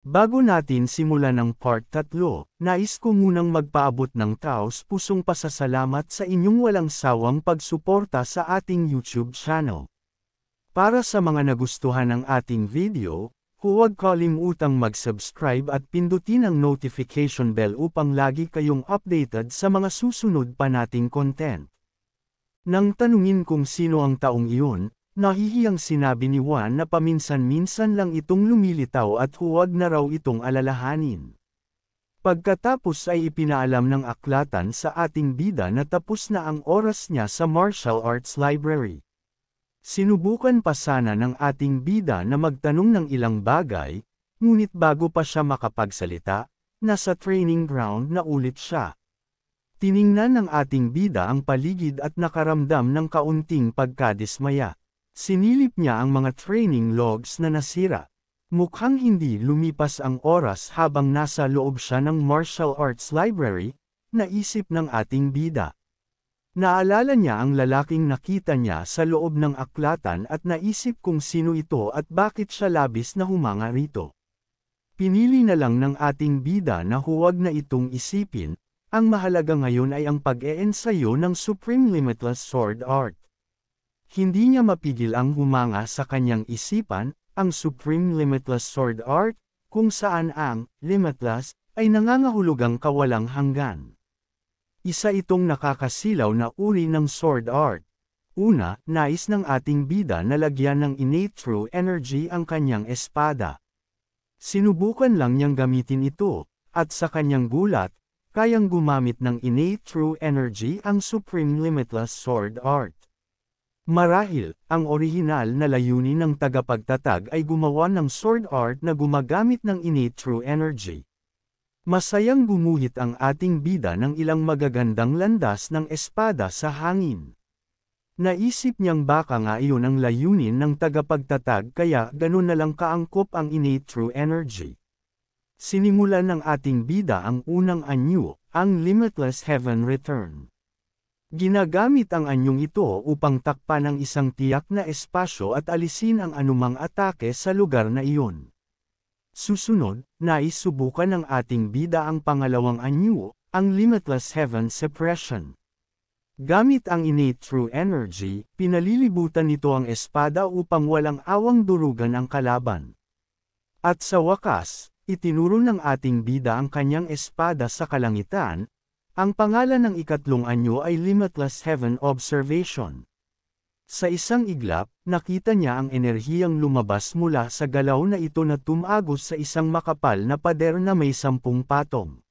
Bago natin simulan ang part 3, nais ko munang magpaabot ng taos-pusong pasasalamat sa inyong walang sawang pagsuporta sa ating YouTube channel. Para sa mga nagustuhan ng ating video, huwag kalimutang mag-subscribe at pindutin ang notification bell upang lagi kayong updated sa mga susunod pa nating content. Nang tanungin kung sino ang taong iyon, nahihiyang sinabi ni Juan na paminsan-minsan lang itong lumilitaw at huwag na raw itong alalahanin. Pagkatapos ay ipinaalam ng aklatan sa ating bida na tapos na ang oras niya sa martial arts library. Sinubukan pa sana ng ating bida na magtanong ng ilang bagay, ngunit bago pa siya makapagsalita, nasa training ground na ulit siya. Tiningnan ng ating bida ang paligid at nakaramdam ng kaunting pagkadismaya. Sinilip niya ang mga training logs na nasira. Mukhang hindi lumipas ang oras habang nasa loob siya ng martial arts library, naisip ng ating bida. Naalala niya ang lalaking nakita niya sa loob ng aklatan at naisip kung sino ito at bakit siya labis na humanga rito. Pinili na lang ng ating bida na huwag na itong isipin, ang mahalaga ngayon ay ang pag-eensayo ng Supreme Limitless Sword Art. Hindi niya mapigil ang humanga sa kanyang isipan, ang Supreme Limitless Sword Art, kung saan ang limitless ay nangangahulugang kawalang hanggan. Isa itong nakakasilaw na uri ng sword art. Una, nais ng ating bida na lagyan ng innate true energy ang kanyang espada. Sinubukan lang niyang gamitin ito, at sa kanyang gulat, kayang gumamit ng innate true energy ang Supreme Limitless Sword Art. Marahil, ang orihinal na layunin ng tagapagtatag ay gumawa ng sword art na gumagamit ng innate true energy. Masayang gumuhit ang ating bida ng ilang magagandang landas ng espada sa hangin. Naisip niyang baka nga iyon ang layunin ng tagapagtatag kaya ganun na lang kaangkop ang innate true energy. Sinimulan ng ating bida ang unang anyo, ang Limitless Heaven Return. Ginagamit ang anyong ito upang takpan ang isang tiyak na espasyo at alisin ang anumang atake sa lugar na iyon. Susunod, nais subukan ng ating bida ang pangalawang anyo, ang Limitless Heaven Suppression. Gamit ang innate true energy, pinalilibutan nito ang espada upang walang awang durugan ang kalaban. At sa wakas, itinuro ng ating bida ang kanyang espada sa kalangitan. Ang pangalan ng ikatlong anyo ay Limitless Heaven Observation. Sa isang iglap, nakita niya ang enerhiyang lumabas mula sa galaw na ito na tumagos sa isang makapal na pader na may 10 patong.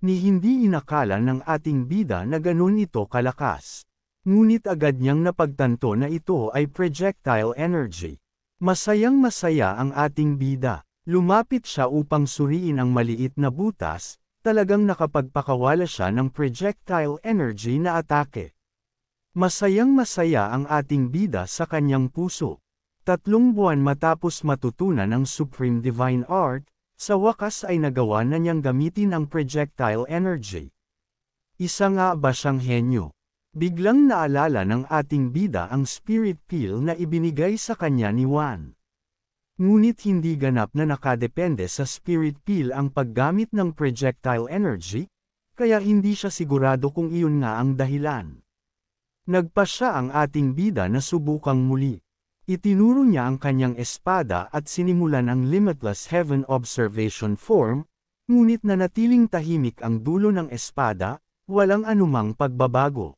Ni hindi inakala ng ating bida na ganun ito kalakas. Ngunit agad niyang napagtanto na ito ay projectile energy. Masayang-masaya ang ating bida. Lumapit siya upang suriin ang maliit na butas, talagang nakapagpakawala siya ng projectile energy na atake. Masayang-masaya ang ating bida sa kanyang puso. 3 buwan matapos matutunan ang Supreme Divine Art, sa wakas ay nagawa na niyang gamitin ang projectile energy. Isa nga ba siyang henyo? Biglang naalala ng ating bida ang spirit peel na ibinigay sa kanya ni Juan. Ngunit hindi ganap na nakadepende sa spirit peel ang paggamit ng projectile energy, kaya hindi siya sigurado kung iyon nga ang dahilan. Nagpasya ang ating bida na subukang muli. Itinuro niya ang kanyang espada at sinimulan ang Limitless Heaven Observation Form, ngunit nanatiling tahimik ang dulo ng espada, walang anumang pagbabago.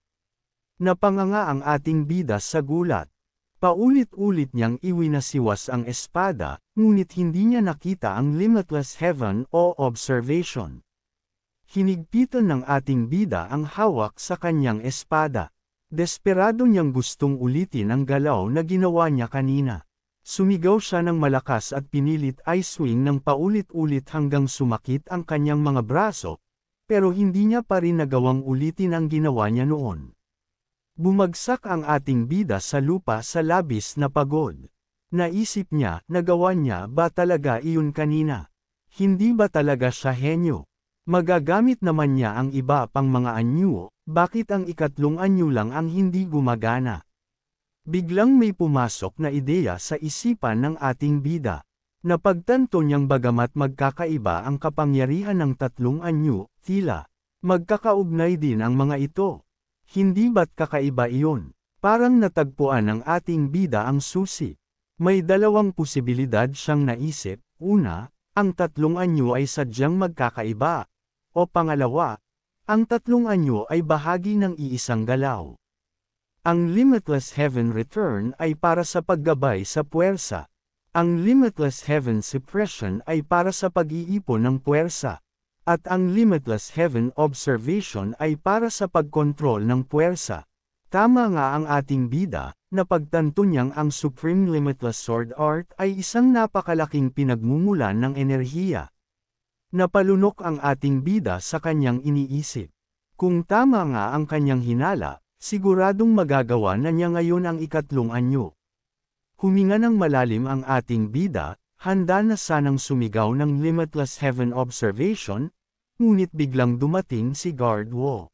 Napanganga ang ating bida sa gulat. Paulit-ulit niyang iwinasiwas ang espada, ngunit hindi niya nakita ang Limitless Heaven o Observation. Hinigpitan ng ating bida ang hawak sa kanyang espada. Desperado niyang gustong ulitin ang galaw na ginawa niya kanina. Sumigaw siya ng malakas at pinilit I-swing ng paulit-ulit hanggang sumakit ang kanyang mga braso, pero hindi niya pa rin nagawang ulitin ang ginawa niya noon. Bumagsak ang ating bida sa lupa sa labis na pagod. Naisip niya, nagawa niya ba talaga iyon kanina? Hindi ba talaga siya henyo? Magagamit naman niya ang iba pang mga anyo, bakit ang ikatlong anyo lang ang hindi gumagana? Biglang may pumasok na ideya sa isipan ng ating bida. Napagtanto niyang bagamat magkakaiba ang kapangyarihan ng tatlong anyo, tila magkakaugnay din ang mga ito. Hindi ba't kakaiba iyon? Parang natagpuan ng ating bida ang susi. May dalawang posibilidad siyang naisip. Una, ang tatlong anyo ay sadyang magkakaiba. O pangalawa, ang tatlong anyo ay bahagi ng iisang galaw. Ang Limitless Heaven Return ay para sa paggabay sa puwersa. Ang Limitless Heaven Suppression ay para sa pag-iipon ng puwersa. At ang Limitless Heaven Observation ay para sa pagkontrol ng puwersa. Tama nga ang ating bida, napagtanto niyang ang Supreme Limitless Sword Art ay isang napakalaking pinagmumulan ng enerhiya. Napalunok ang ating bida sa kanyang iniisip. Kung tama nga ang kanyang hinala, siguradong magagawa na niya ngayon ang ikatlong anyo. Huminga ng malalim ang ating bida, handa na sanang sumigaw ng Limitless Heaven Observation, ngunit biglang dumating si Guard Wo.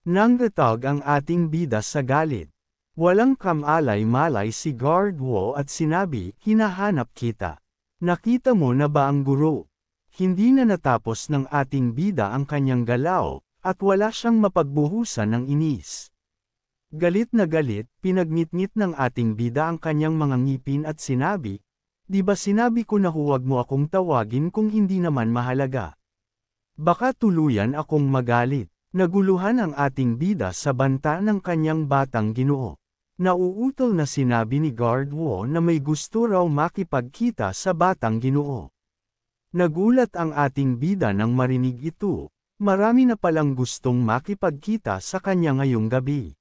Nangratag ang ating bida sa galit. Walang kamalay-malay si Guard Wo at sinabi, hinahanap kita. Nakita mo na ba ang guro? Hindi na natapos ng ating bida ang kanyang galaw, at wala siyang mapagbuhusan ng inis. Galit na galit, pinagnitngit ng ating bida ang kanyang mga ngipin at sinabi, di ba sinabi ko na huwag mo akong tawagin kung hindi naman mahalaga? Baka tuluyan akong magalit. Naguluhan ang ating bida sa banta ng kanyang batang ginoo. Nauutol na sinabi ni Guard Wo na may gusto raw makipagkita sa batang ginoo. Nagulat ang ating bida nang marinig ito, marami na palang gustong makipagkita sa kanya ngayong gabi.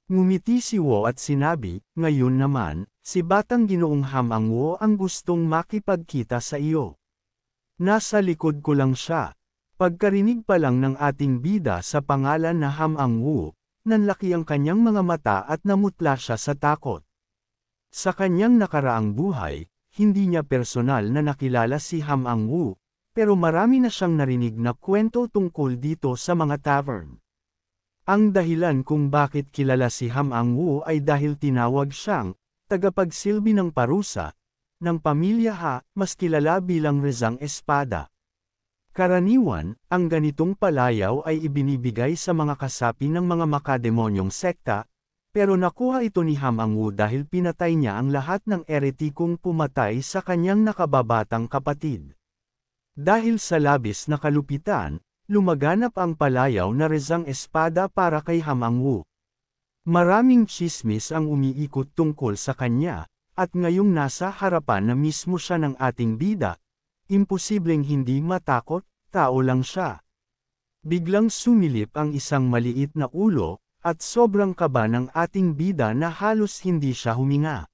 Ngumiti si Wo at sinabi, ngayon naman, si batang ginoong Hamang Wo ang gustong makipagkita sa iyo. Nasa likod ko lang siya. Pagkarinig pa lang ng ating bida sa pangalan na Hamang Wo, nanlaki ang kanyang mga mata at namutla siya sa takot. Sa kanyang nakaraang buhay, hindi niya personal na nakilala si Hamang Wo, pero marami na siyang narinig na kwento tungkol dito sa mga tavern. Ang dahilan kung bakit kilala si Hamang Wo ay dahil tinawag siyang tagapagsilbi ng parusa ng pamilya Ha, mas kilala bilang Rezang Espada. Karaniwan, ang ganitong palayaw ay ibinibigay sa mga kasapi ng mga makademonyong sekta, pero nakuha ito ni Hamang Wo dahil pinatay niya ang lahat ng eretikong pumatay sa kanyang nakababatang kapatid. Dahil sa labis na kalupitan, lumaganap ang palayaw na Rezang Espada para kay Hamang Wo. Maraming tsismis ang umiikot tungkol sa kanya, at ngayong nasa harapan na mismo siya ng ating bida, imposibleng hindi matakot, tao lang siya. Biglang sumilip ang isang maliit na ulo, at sobrang kaba ng ating bida na halos hindi siya huminga.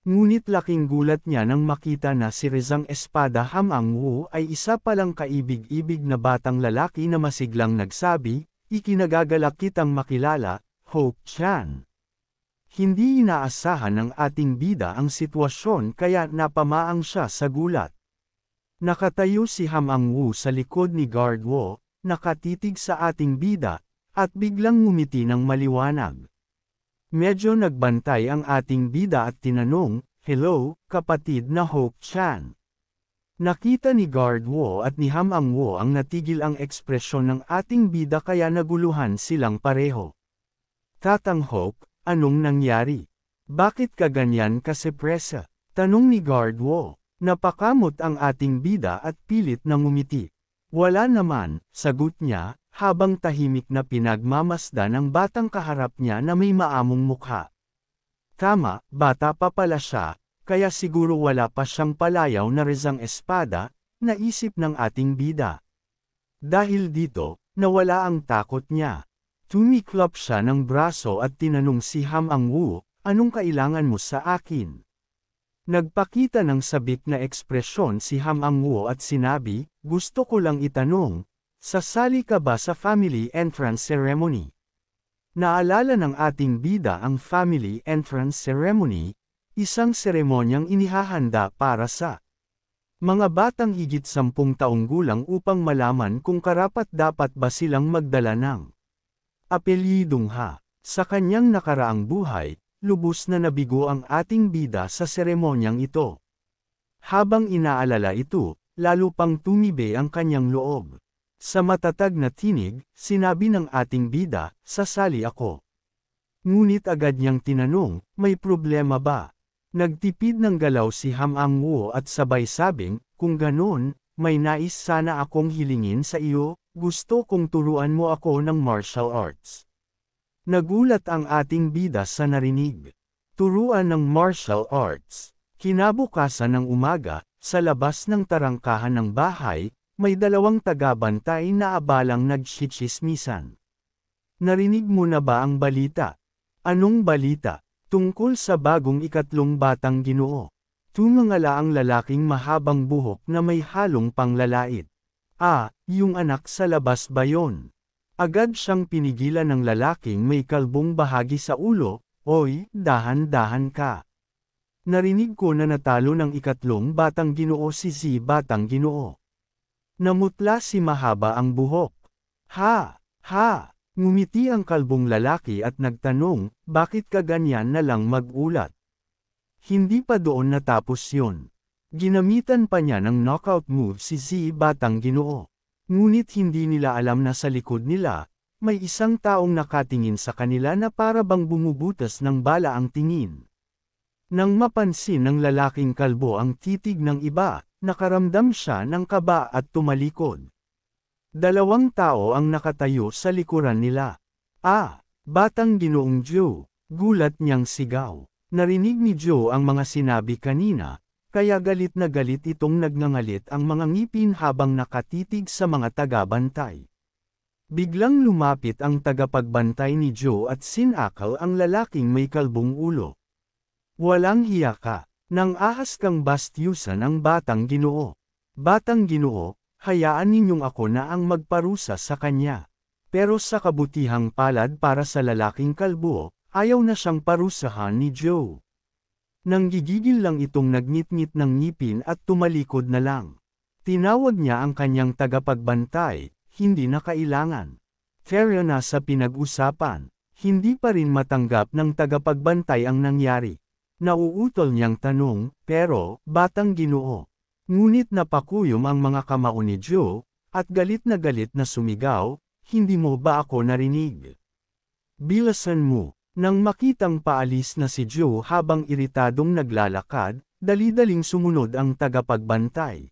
Ngunit laking gulat niya nang makita na si Rezang Espada Hamang Wo ay isa palang kaibig-ibig na batang lalaki na masiglang nagsabi, ikinagagalak kitang makilala, Hope Chan. Hindi inaasahan ng ating bida ang sitwasyon kaya napamaang siya sa gulat. Nakatayo si Hamang Wo sa likod ni Guard Wo, nakatitig sa ating bida, at biglang ngumiti ng maliwanag. Medyo nagbantay ang ating bida at tinanong, hello, kapatid na Hope Chan. Nakita ni Guard Wo at ni Hamang Wo ang natigil ang ekspresyon ng ating bida kaya naguluhan silang pareho. Tatang Hope, anong nangyari? Bakit ka ganyan kasepresa? Tanong ni Guard Wo. Napakamot ang ating bida at pilit na ngumiti. Wala naman, sagot niya, habang tahimik na pinagmamasdan ng batang kaharap niya na may maamong mukha. Tama, bata pa pala siya, kaya siguro wala pa siyang palayaw na Rezang Espada, naisip ng ating bida. Dahil dito, nawala ang takot niya. Tumiklop siya ng braso at tinanong si Hamang Wo, anong kailangan mo sa akin? Nagpakita ng sabik na ekspresyon si Hamang Wo at sinabi, gusto ko lang itanong, sasali ka ba sa family entrance ceremony? Naalala ng ating bida ang family entrance ceremony, isang seremonyang inihahanda para sa mga batang higit 10 taong gulang upang malaman kung karapat-dapat ba silang magdala ng apelyidong Ha. Sa kanyang nakaraang buhay, lubos na nabigo ang ating bida sa seremonyang ito. Habang inaalala ito, lalo pang tumibe ang kanyang loob. Sa matatag na tinig, sinabi ng ating bida, sasali ako. Ngunit agad niyang tinanong, may problema ba? Nagtipid ng galaw si Ham Ang-woo at sabay sabing, kung ganon, may nais sana akong hilingin sa iyo, gusto kong turuan mo ako ng martial arts. Nagulat ang ating bida sa narinig. Turuan ng martial arts. Kinabukasan ng umaga, sa labas ng tarangkahan ng bahay, may dalawang tagabantay na abalang nagchichismisan. Narinig mo na ba ang balita? Anong balita? Tungkol sa bagong ikatlong batang Ginoo. Tumangala ang lalaking mahabang buhok na may halong panglalait. Yung anak sa labas ba yon? Agad siyang pinigilan ng lalaking may kalbong bahagi sa ulo, Oy, dahan-dahan ka. Narinig ko na natalo ng ikatlong batang Ginoo si Batang Ginoo. Namutla si mahaba ang buhok. Ha! Ngumiti ang kalbong lalaki at nagtanong, bakit ka ganyan na lang mag-ulat? Hindi pa doon natapos yun. Ginamitan pa niya ng knockout move si Batang Ginoo. Ngunit hindi nila alam na sa likod nila, may isang taong nakatingin sa kanila na para bang bumubutas ng bala ang tingin. Nang mapansin ng lalaking kalbo ang titig ng iba, nakaramdam siya ng kaba at tumalikod. Dalawang tao ang nakatayo sa likuran nila. Batang Ginoong Joe, gulat niyang sigaw. Narinig ni Joe ang mga sinabi kanina, kaya galit na galit itong nagngangalit ang mga ngipin habang nakatitig sa mga tagabantay. Biglang lumapit ang tagapagbantay ni Joe at sinakal ang lalaking may kalbong ulo. Walang hiya ka, nang ahas kang bastyusan ang Batang Ginoo. Batang Ginoo, hayaan ninyong ako na ang magparusa sa kanya. Pero sa kabutihang palad para sa lalaking kalbo, ayaw na siyang parusahan ni Joe. Nang gigigil lang itong nagngit-ngit ng ngipin at tumalikod na lang. Tinawag niya ang kanyang tagapagbantay, hindi na kailangan. Fair na sa pinag-usapan, hindi pa rin matanggap ng tagapagbantay ang nangyari. Nauutol niyang tanong, pero, Batang Ginoo. Ngunit napakuyom ang mga kamao ni Joe, at galit na sumigaw, hindi mo ba ako narinig? Bilasan mo. Nang makitang paalis na si Joe habang iritadong naglalakad, dali-daling sumunod ang tagapagbantay.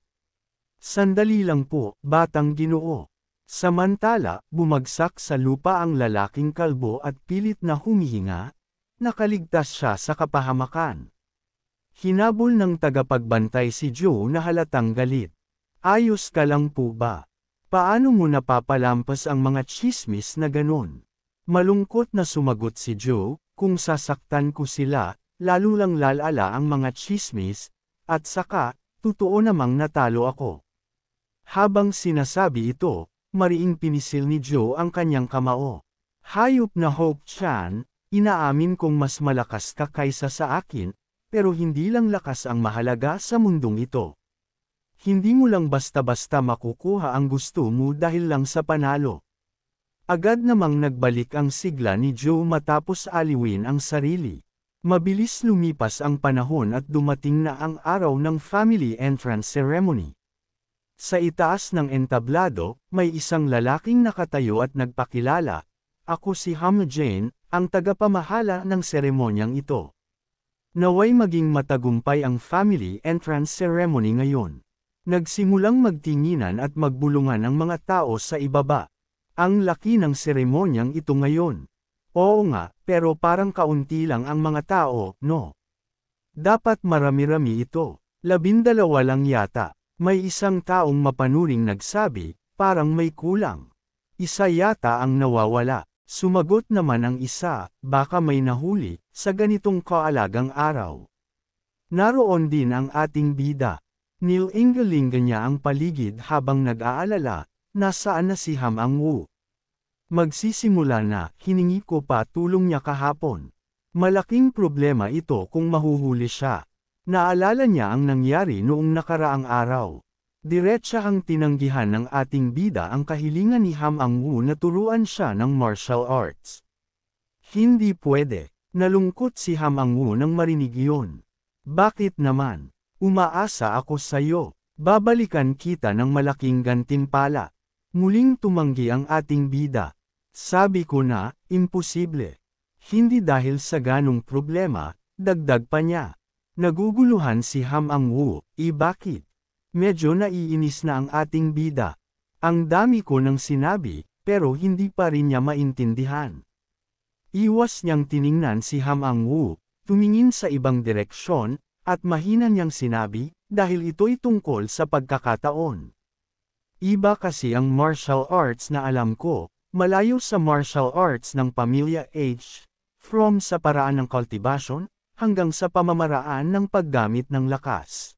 Sandali lang po, Batang Ginoo. Samantala, bumagsak sa lupa ang lalaking kalbo at pilit na humihinga, nakaligtas siya sa kapahamakan. Hinabol ng tagapagbantay si Joe na halatang galit. Ayos ka lang po ba? Paano mo napapalampas ang mga chismis na ganon? Malungkot na sumagot si Joe, kung sasaktan ko sila, lalo lang lalala ang mga chismis, at saka, totoo namang natalo ako. Habang sinasabi ito, mariing pinisil ni Joe ang kanyang kamao. Hayop na Hope Chan, inaamin kong mas malakas ka kaysa sa akin, pero hindi lang lakas ang mahalaga sa mundong ito. Hindi mo lang basta-basta makukuha ang gusto mo dahil lang sa panalo. Agad namang nagbalik ang sigla ni Joe matapos aliwin ang sarili. Mabilis lumipas ang panahon at dumating na ang araw ng family entrance ceremony. Sa itaas ng entablado, may isang lalaking nakatayo at nagpakilala. Ako si Ham Jane, ang tagapamahala ng seremonyang ito. Naway maging matagumpay ang family entrance ceremony ngayon. Nagsimulang magtinginan at magbulungan ang mga tao sa ibaba. Ang laki ng seremonyang ito ngayon. Oo nga, pero parang kaunti lang ang mga tao, no? Dapat marami-rami ito. 12 lang yata. May isang taong mapanuring nagsabi, parang may kulang. Isa yata ang nawawala. Sumagot naman ang isa, baka may nahuli, sa ganitong kaalagang araw. Naroon din ang ating bida. Nilingalinga niya ang paligid habang nag-aalala, nasaan na si Ham Ang-woo? Magsisimula na, hiningi ko pa tulong niya kahapon. Malaking problema ito kung mahuhuli siya. Naalala niya ang nangyari noong nakaraang araw. Diretsahang tinanggihan ng ating bida ang kahilingan ni Ham Ang-woo na turuan siya ng martial arts. Hindi pwede. Nalungkot si Ham Ang-woo nang marinig iyon. Bakit naman? Umaasa ako sa'yo. Babalikan kita ng malaking gantimpala. Muling tumanggi ang ating bida. Sabi ko na, imposible. Hindi dahil sa ganong problema, dagdag pa niya. Naguguluhan si Ham Ang-woo, bakit? Medyo naiinis na ang ating bida. Ang dami ko nang sinabi, pero hindi pa rin niya maintindihan. Iwas niyang tiningnan si Ham Ang-woo, tumingin sa ibang direksyon, at mahina niyang sinabi, dahil ito'y tungkol sa pagkakataon. Iba kasi ang martial arts na alam ko, malayo sa martial arts ng pamilya H, from sa paraan ng cultivation, hanggang sa pamamaraan ng paggamit ng lakas.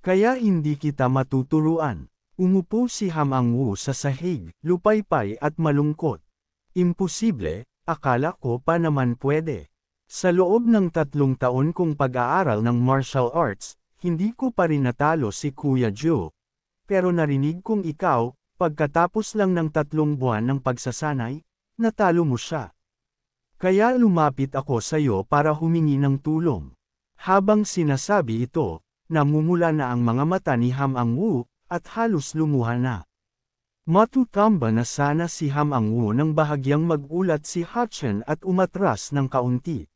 Kaya hindi kita matuturuan. Umupo si Ham Ang-woo sa sahig, lupaypay at malungkot. Imposible, akala ko pa naman pwede. Sa loob ng 3 taon kong pag-aaral ng martial arts, hindi ko pa rin natalo si Kuya Joe. Pero narinig kong ikaw, pagkatapos lang ng 3 buwan ng pagsasanay, natalo mo siya. Kaya lumapit ako sa iyo para humingi ng tulong. Habang sinasabi ito, namumula na ang mga mata ni Ham Ang-woo, at halos lumuha na. Matutamba na sana si Ham Ang-woo nang bahagyang magulat si Hatchen at umatras ng kaunti.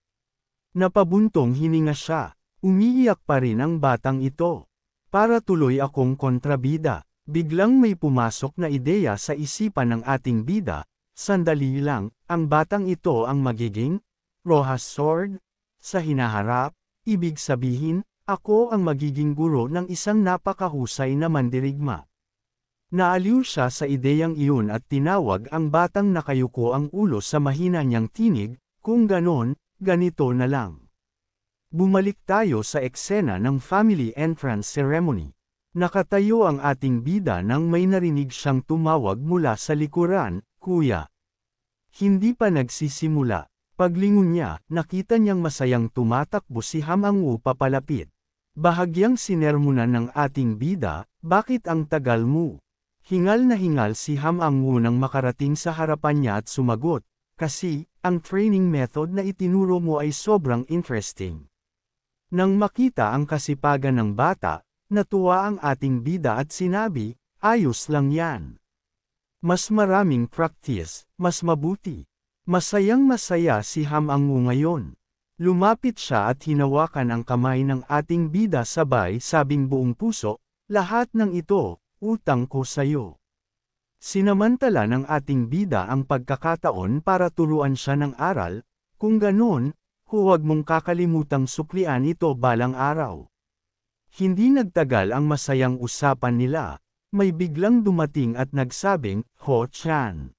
Napabuntong hininga siya. Umiiyak pa rin ang batang ito. Para tuloy akong kontrabida, biglang may pumasok na ideya sa isipan ng ating bida, sandali lang, ang batang ito ang magiging Rojas Sword? Sa hinaharap, ibig sabihin, ako ang magiging guro ng isang napakahusay na mandirigma. Naaliw siya sa ideyang iyon at tinawag ang batang nakayuko ang ulo sa mahina niyang tinig, kung ganon, ganito na lang. Bumalik tayo sa eksena ng family entrance ceremony. Nakatayo ang ating bida nang may narinig siyang tumawag mula sa likuran, "Kuya." Hindi pa nagsisimula. Paglingon niya, nakita niyang masayang tumatakbo si Ham Ang-woo papalapit. Bahagyang sinermonan ng ating bida, "Bakit ang tagal mo?" Hingal na hingal si Ham Ang-woo nang makarating sa harapan niya at sumagot, "Kasi, ang training method na itinuro mo ay sobrang interesting." Nang makita ang kasipagan ng bata, natuwa ang ating bida at sinabi, "Ayos lang yan. Mas maraming practice, mas mabuti." Masayang masaya si Ham Ang-woo ngayon. Lumapit siya at hinawakan ang kamay ng ating bida sabay sabing buong puso, "Lahat ng ito, utang ko sayo." Sinamantala ng ating bida ang pagkakataon para turuan siya ng aral, kung ganon, huwag mong kakalimutang suklian ito balang araw. Hindi nagtagal ang masayang usapan nila, may biglang dumating at nagsabing, "Ho-chan."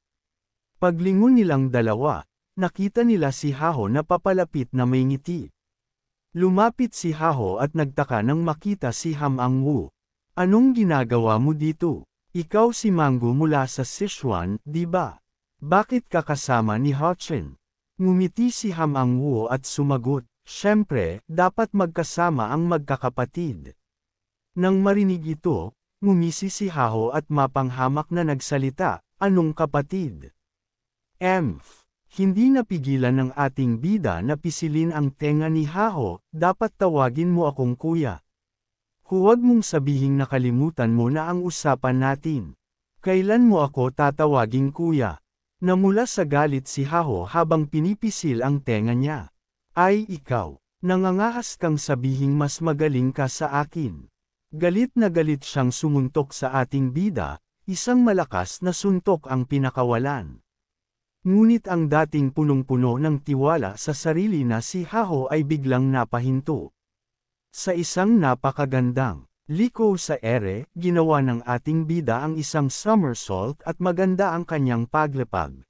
Paglingon nilang dalawa, nakita nila si Haho na papalapit na may ngiti. Lumapit si Haho at nagtaka nang makita si Ham Ang-woo. "Anong ginagawa mo dito? Ikaw si Mango mula sa Sichuan, di ba? Bakit ka kasama ni Ho-chen?" Ngumiti si Ham Ang-woo at sumagot, "Siyempre, dapat magkasama ang magkakapatid." Nang marinig ito, ngumisi si Haho at mapanghamak na nagsalita, "Anong kapatid?" Hindi napigilan ng ating bida na pisilin ang tenga ni Haho, "Dapat tawagin mo akong kuya. Huwag mong sabihing nakalimutan mo na ang usapan natin. Kailan mo ako tatawaging kuya?" Namula sa galit si Haho habang pinipisil ang tenga niya. "Ay ikaw, nangangahas kang sabihing mas magaling ka sa akin." Galit na galit siyang sumuntok sa ating bida, isang malakas na suntok ang pinakawalan. Ngunit ang dating punong-puno ng tiwala sa sarili na si Haho ay biglang napahinto. Sa isang napakagandang liko sa ere, ginawa ng ating bida ang isang somersault at maganda ang kanyang paglapag.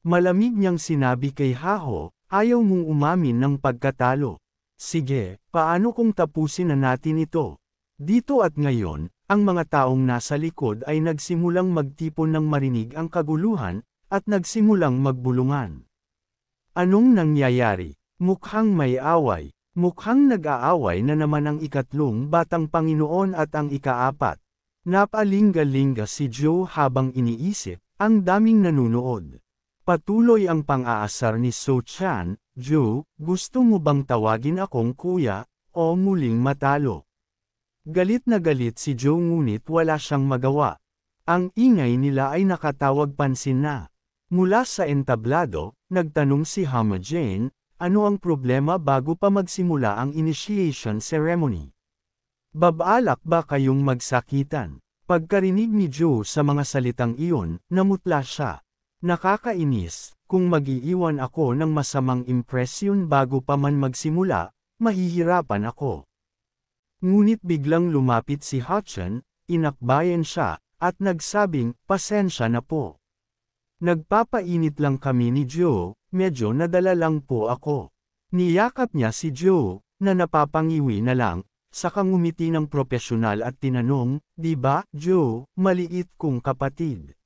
Malamig niyang sinabi kay Haho, "Ayaw mong umamin ng pagkatalo. Sige, paano kung tapusin na natin ito?" Dito at ngayon, ang mga taong nasa likod ay nagsimulang magtipon nang marinig ang kaguluhan, at nagsimulang magbulungan. Anong nangyayari? Mukhang may away. Mukhang nag-aaway na naman ang ikatlong batang Panginoon at ang ikaapat. Napalinga-linga si Joe habang iniisip, ang daming nanunood. Patuloy ang pang-aasar ni So-chan, "Joe, gusto mo bang tawagin akong kuya, o muling matalo?" Galit na galit si Joe ngunit wala siyang magawa. Ang ingay nila ay nakatawag pansin na. Mula sa entablado, nagtanong si Hama Jane, ano ang problema bago pa magsimula ang initiation ceremony? Babalak ba kayong magsakitan? Pagkarinig ni Joe sa mga salitang iyon, namutla siya. Nakakainis, kung mag-iiwan ako ng masamang impresyon bago pa man magsimula, mahihirapan ako. Ngunit biglang lumapit si Hutchin, inakbayan siya, at nagsabing, pasensya na po. Nagpapainit lang kami ni Joe, medyo nadala lang po ako. Niyakap niya si Joe, na napapangiwi na lang, saka ngumiti ng propesyonal at tinanong, di ba, Joe, maliit kong kapatid.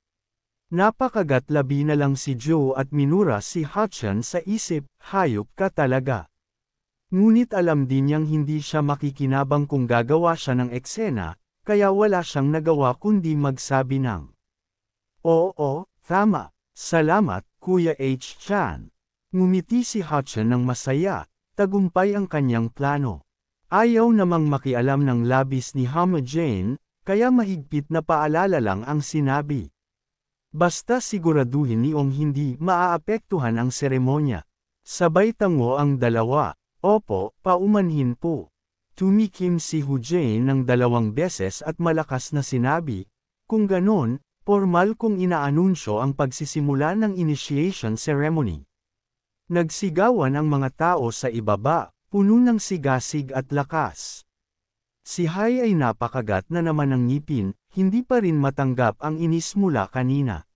Napakagatlabi na lang si Joe at minura si Hutchin sa isip, hayop ka talaga. Ngunit alam din niyang hindi siya makikinabang kung gagawa siya ng eksena, kaya wala siyang nagawa kundi magsabi ng, oo, tama, salamat, Kuya H. Chan. Ngumiti si Hutchin ng masaya, tagumpay ang kanyang plano. Ayaw namang makialam ng labis ni Hama Jane, kaya mahigpit na paalala lang ang sinabi. Basta siguraduhin niyong hindi maaapektuhan ang seremonya. Sabay tango ang dalawa. Opo, paumanhin po. Tumikim si Hu Jane ng 2 beses at malakas na sinabi, kung ganon, formal kong inaanunsyo ang pagsisimula ng initiation ceremony. Nagsigawan ang mga tao sa ibaba, puno ng sigasig at lakas. Si Hai ay napakagat na naman ng ngipin, hindi pa rin matanggap ang inis mula kanina.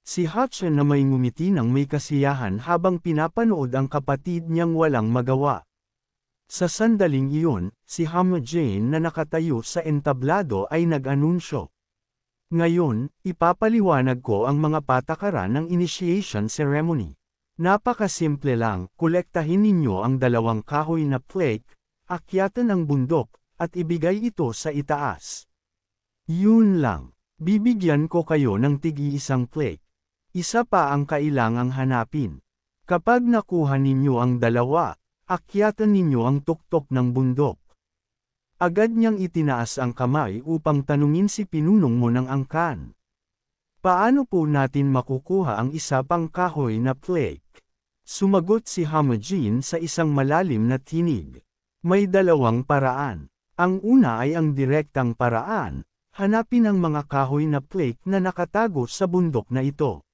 Si Hutchin na may ngumiti ng may kasiyahan habang pinapanood ang kapatid niyang walang magawa. Sa sandaling iyon, si Hama Jane na nakatayo sa entablado ay nag-anunsyo. Ngayon, ipapaliwanag ko ang mga patakaran ng initiation ceremony. Napakasimple lang, kolektahin ninyo ang 2 kahoy na flake, akyatan ang bundok, at ibigay ito sa itaas. Yun lang. Bibigyan ko kayo ng tig-iisang flake. Isa pa ang kailangang hanapin. Kapag nakuha ninyo ang 2, akyatan ninyo ang tuktok ng bundok. Agad niyang itinaas ang kamay upang tanungin si pinunong mo ng angkan. Paano po natin makukuha ang isa pang kahoy na flake? Sumagot si Hama Jane sa isang malalim na tinig. May 2 paraan. Ang una ay ang direktang paraan, hanapin ang mga kahoy na flake na nakatago sa bundok na ito.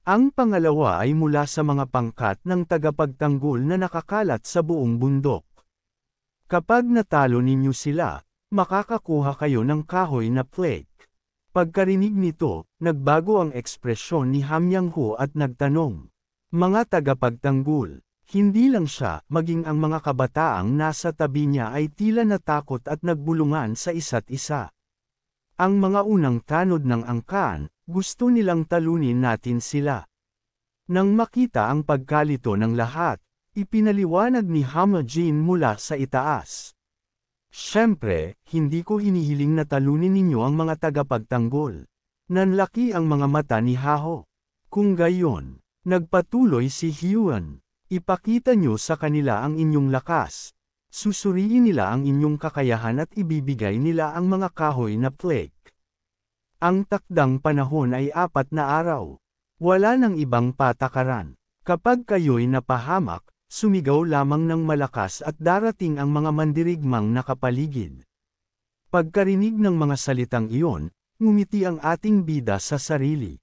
Ang pangalawa ay mula sa mga pangkat ng tagapagtanggol na nakakalat sa buong bundok. Kapag natalo ninyo sila, makakakuha kayo ng kahoy na flake. Pagkarinig nito, nagbago ang ekspresyon ni Hamyang-ho at nagtanong. Mga tagapagtanggol, hindi lang siya, maging ang mga kabataang nasa tabi niya ay tila natakot at nagbulungan sa isa't isa. Ang mga unang tanod ng angkan, gusto nilang talunin natin sila. Nang makita ang pagkalito ng lahat, ipinaliwanag ni Hama Jane mula sa itaas. Siyempre, hindi ko hinihiling na talunin ninyo ang mga tagapagtanggol. Nanlaki ang mga mata ni Haho. Kung gayon, nagpatuloy si Hyun. Ipakita nyo sa kanila ang inyong lakas. Susuriin nila ang inyong kakayahan at ibibigay nila ang mga kahoy na flake. Ang takdang panahon ay 4 na araw. Wala nang ibang patakaran. Kapag kayo'y napahamak, sumigaw lamang ng malakas at darating ang mga mandirigmang nakapaligid. Pagkarinig ng mga salitang iyon, ngumiti ang ating bida sa sarili.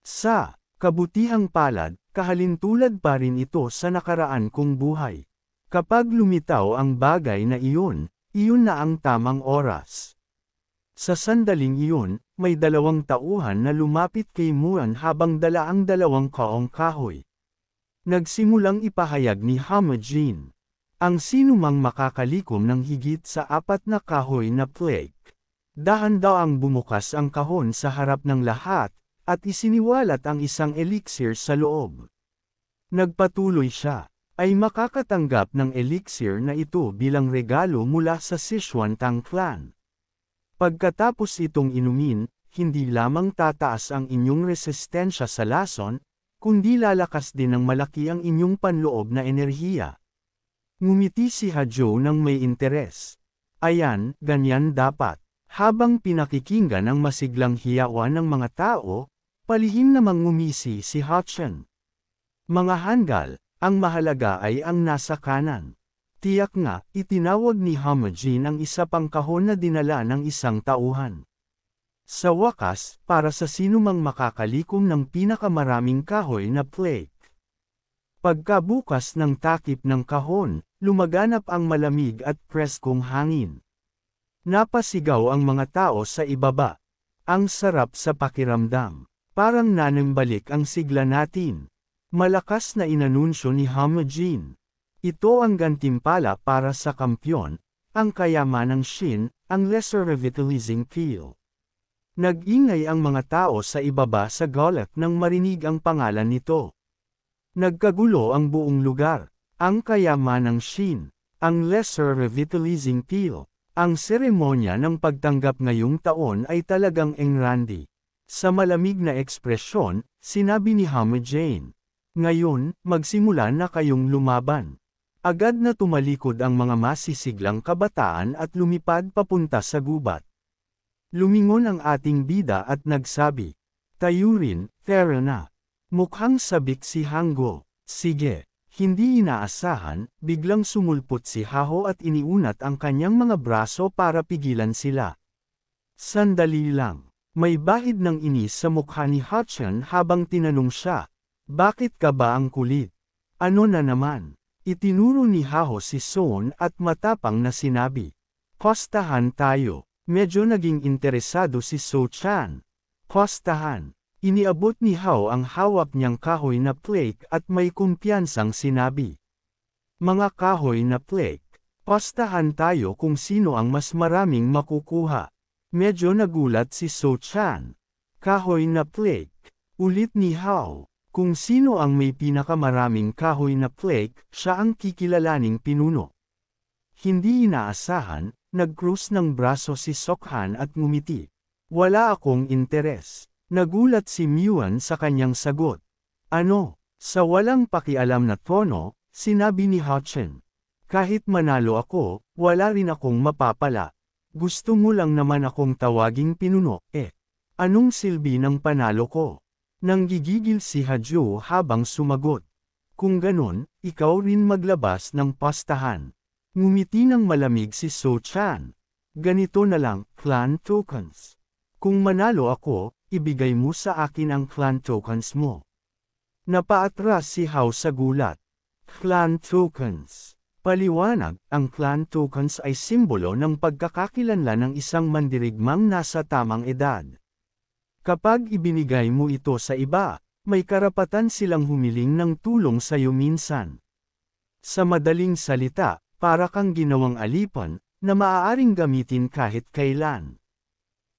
Sa kabutihang palad, kahalintulad pa rin ito sa nakaraan kong buhay. Kapag lumitaw ang bagay na iyon, iyon na ang tamang oras. Sa sandaling iyon, may 2 tauhan na lumapit kay Muan habang dala ang 2 kaong kahoy. Nagsimulang ipahayag ni Hama Jane. Ang sinumang makakalikom ng higit sa 4 na kahoy na flake. Dahan-daang bumukas ang kahon sa harap ng lahat, at isiniwalat ang isang elixir sa loob. Nagpatuloy siya, ay makakatanggap ng elixir na ito bilang regalo mula sa Sichuan Tang clan. Pagkatapos itong inumin, hindi lamang tataas ang inyong resistensya sa lason, kundi lalakas din ng malaki ang inyong panloob na enerhiya. Ngumiti si Hajo ng may interes. Ayan, ganyan dapat. Habang pinakikinggan ang masiglang hiyawan ng mga tao, palihim namang ngumisi si Hotchen. Mga hanggal, ang mahalaga ay ang nasa kanan. Tiyak nga, itinawag ni Hamajin ang isa pang kahon na dinala ng isang tauhan. Sa wakas, para sa sinumang makakalikom ng pinakamaraming kahoy na plate. Pagkabukas ng takip ng kahon, lumaganap ang malamig at preskong hangin. Napasigaw ang mga tao sa ibaba. Ang sarap sa pakiramdam. Parang nanambalik ang sigla natin. Malakas na inanunsyo ni Hamajin. Ito ang gantimpala para sa kampyon, ang kayamanang Shin, ang lesser revitalizing feel. Nag-ingay ang mga tao sa ibaba sa golf nang marinig ang pangalan nito. Nagkagulo ang buong lugar. Ang kayamanang Shin, ang lesser revitalizing feel. Ang seremonya ng pagtanggap ngayong taon ay talagang engrandi. Sa malamig na ekspresyon, sinabi ni Hamajin. Ngayon, magsimula na kayong lumaban. Agad na tumalikod ang mga masisiglang kabataan at lumipad papunta sa gubat. Lumingon ang ating bida at nagsabi, "Tayo rin, tara na." Mukhang sabik si Hanggo. Sige. Hindi inaasahan, biglang sumulpot si Haho at iniunat ang kanyang mga braso para pigilan sila. Sandali lang. May bahid ng inis sa mukha ni Hotchen habang tinanong siya, "Bakit ka ba ang kulit? Ano na naman?" Itinuro ni Haho si Son at matapang na sinabi, "Postahan tayo." Medyo naging interesado si So-chan. Postahan. Iniabot ni Hao ang hawak niyang kahoy na plate at may kumpiyansang sinabi. "Mga kahoy na plate, postahan tayo kung sino ang mas maraming makukuha." Medyo nagulat si So-chan. "Kahoy na plate." Ulit ni Hao. Kung sino ang may pinakamaraming kahoy na plate, siya ang kikilalaning pinuno. Hindi inaasahan, nag-cruise ng braso si Sokhan at ngumiti. "Wala akong interes." Nagulat si Myuan sa kanyang sagot. "Ano?" Sa walang pakialam na tono, sinabi ni Hotchen. "Kahit manalo ako, wala rin akong mapapala. Gusto mo lang naman akong tawaging pinuno, eh. Anong silbi ng panalo ko?" Nanggigigil si Haju habang sumagot. "Kung ganon, ikaw rin maglabas ng postahan." Ngumiti ng malamig si So-chan. "Ganito na lang, clan tokens. Kung manalo ako, ibigay mo sa akin ang clan tokens mo." Napaatras si Hao sa gulat. Clan tokens. Paliwanag, ang clan tokens ay simbolo ng pagkakakilanlan ng isang mandirigmang nasa tamang edad. Kapag ibinigay mo ito sa iba, may karapatan silang humiling ng tulong sa iyo minsan. Sa madaling salita, para kang ginawang alipon, na maaaring gamitin kahit kailan.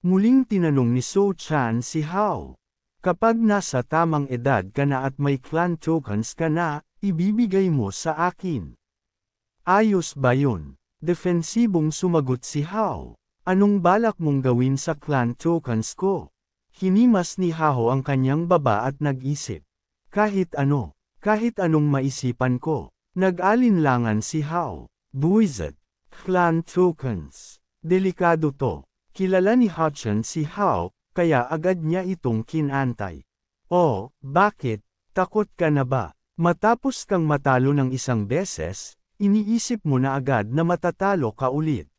Muling tinanong ni So-chan si Hao. "Kapag nasa tamang edad ka na at may clan tokens ka na, ibibigay mo sa akin. Ayos ba yun?" Defensibong sumagot si Hao. "Anong balak mong gawin sa clan tokens ko?" Hinimas ni Hao ang kanyang baba at nag-isip. Kahit anong maisipan ko." Nag-alinlangan si Hao. "Buwisit. Clan tokens. Delikado to." Kilala ni Hotchen si Hao, kaya agad niya itong kinantay. "Oh, bakit? Takot ka na ba? Matapos kang matalo ng isang beses, iniisip mo na agad na matatalo ka ulit."